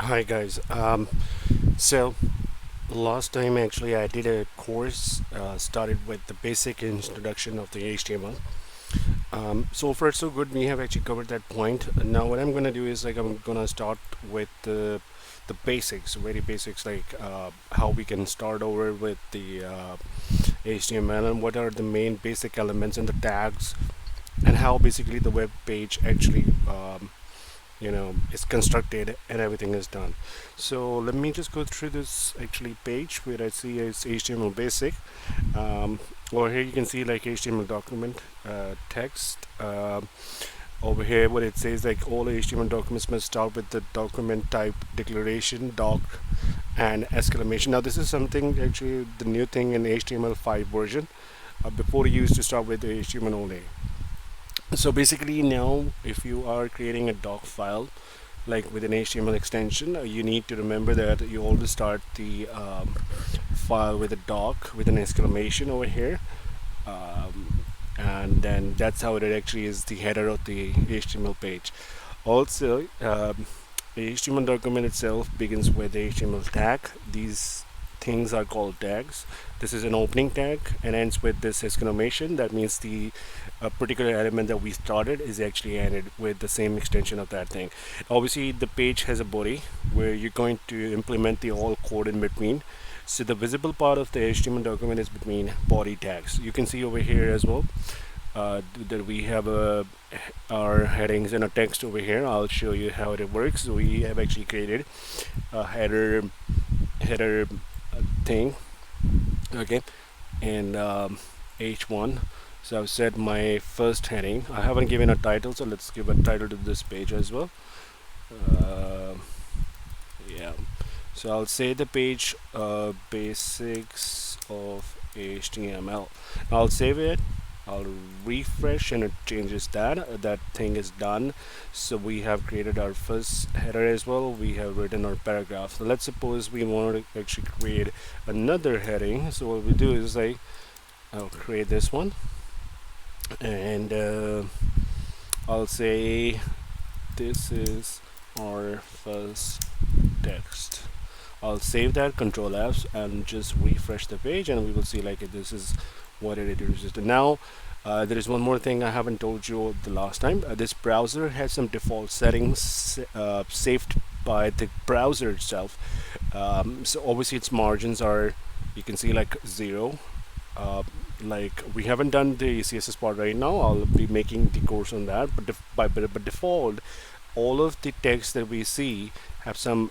Hi guys. So last time actually I did a course started with the basic introduction of the HTML. So far so good. We have actually covered that point. Now what I'm gonna do is like I'm gonna start with the basics, very basics, like how we can start over with the HTML and what are the main basic elements and the tags and how basically the web page actually is constructed and everything is done. So let me just go through this actually page where I see it's HTML basic. um, Over here you can see like HTML document text. Over here what it says, like all HTML documents must start with the document type declaration doc and exclamation. Now this is something actually the new thing in HTML5 version. Before you used to start with the HTML only. So basically now if you are creating a doc file like with an HTML extension, you need to remember that you always start the file with a doc with an exclamation over here. And then that's how it actually is the header of the HTML page. Also, the HTML document itself begins with the HTML tag. These things are called tags. This is an opening tag and ends with this exclamation. That means the particular element that we started is actually ended with the same extension of that thing. Obviously, the page has a body where you're going to implement the all code in between. So the visible part of the HTML document is between body tags. You can see over here as well that we have our headings and a text over here. I'll show you how it works. So we have actually created a header thing, okay, and h1. So I've set my first heading. I haven't given a title, so let's give a title to this page as well. uh, yeah, so I'll say the page basics of HTML. I'll save it. I'll refresh and it changes that thing is done. So we have created our first header as well. We have written our paragraph. So let's suppose we want to actually create another heading. So what we do is like I'll create this one and I'll say this is our first text. I'll save that, Control F, and just refresh the page, and we will see like this is what it is. Now, there is one more thing I haven't told you the last time. This browser has some default settings saved by the browser itself. So obviously its margins are, you can see like 0. Like we haven't done the CSS part right now. I'll be making the course on that, but by default, all of the text that we see have some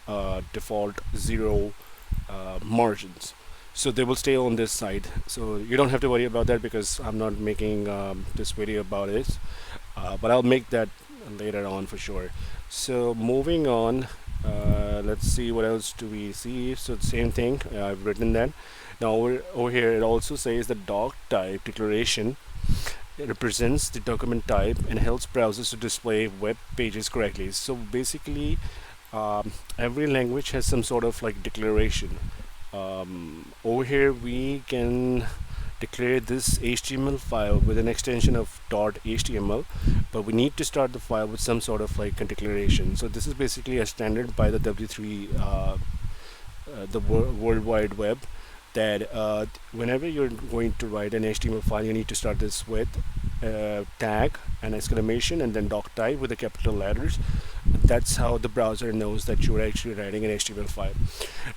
default 0 margins, so they will stay on this side. So you don't have to worry about that because I'm not making this video about it, but I'll make that later on for sure. So moving on, let's see what else do we see. So the same thing, I've written that. Now over here it also says the doc type declaration. It represents the document type and helps browsers to display web pages correctly. So basically, every language has some sort of like declaration. Over here, we can declare this HTML file with an extension of .html, but we need to start the file with some sort of like a declaration. So this is basically a standard by the W3, the World Wide Web, that whenever you're going to write an HTML file, you need to start this with tag, an exclamation, and then Doctype with the capital letters. That's how the browser knows that you're actually writing an HTML file.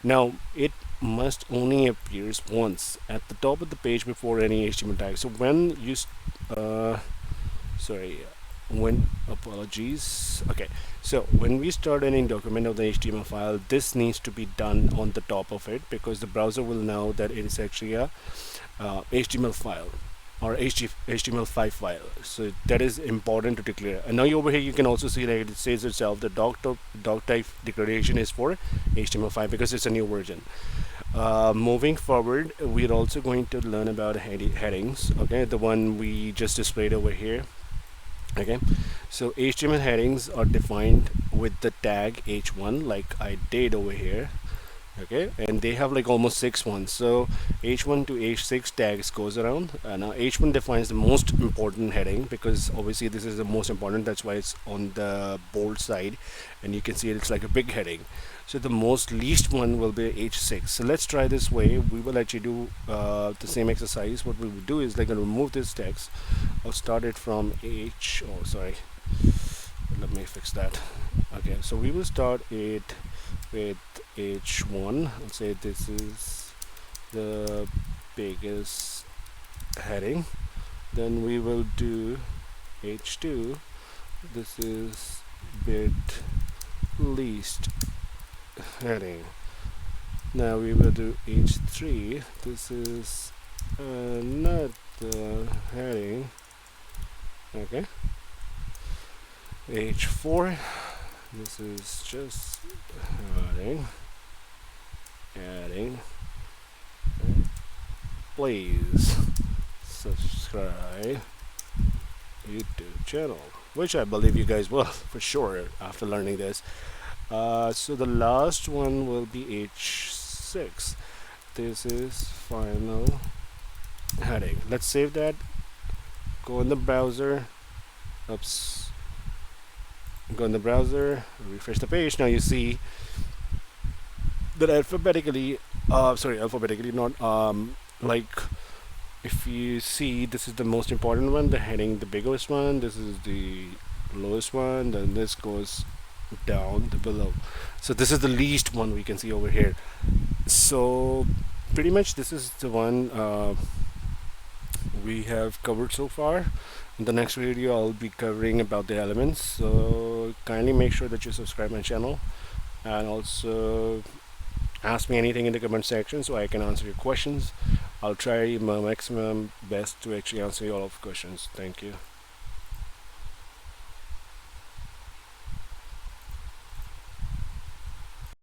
Now, it must only appears once at the top of the page before any HTML tag. So when you, sorry, when apologies. Okay, so when we start any document of the HTML file, this needs to be done on the top of it because the browser will know that it is actually a HTML file or HTML5 file. So that is important to declare. And now over here you can also see that it says itself the doc type declaration is for HTML5 because it's a new version. Moving forward, we're also going to learn about headings. Okay, the one we just displayed over here. Okay, so HTML headings are defined with the tag h1 like I did over here. Okay, and they have like almost six ones. So h1 to h6 tags goes around. Now h1 defines the most important heading, because obviously this is the most important, that's why it's on the bold side, and you can see it's like a big heading. So the most least one will be h6. So let's try this way. We will actually do the same exercise. What we will do is like remove this text. I'll start it from h, oh sorry, let me fix that. Okay, so we will start it with h1. Let's say this is the biggest heading. Then we will do h2. This is bit least heading. Now we will do h3. This is another heading. Okay, h4. This is just adding. Please subscribe YouTube channel, which I believe you guys will for sure after learning this. So the last one will be h6. This is final heading. Let's save that. Go in the browser. Oops. Go in the browser. Refresh the page. Now you see that alphabetically, alphabetically, not like, if you see, this is the most important one, the heading, the biggest one, this is the lowest one, then this goes down the below. So this is the least one we can see over here. So pretty much this is the one we have covered so far. In the next video I'll be covering about the elements, so kindly make sure that you subscribe my channel, and also ask me anything in the comment section so I can answer your questions. I'll try my maximum best to actually answer all of questions. Thank you.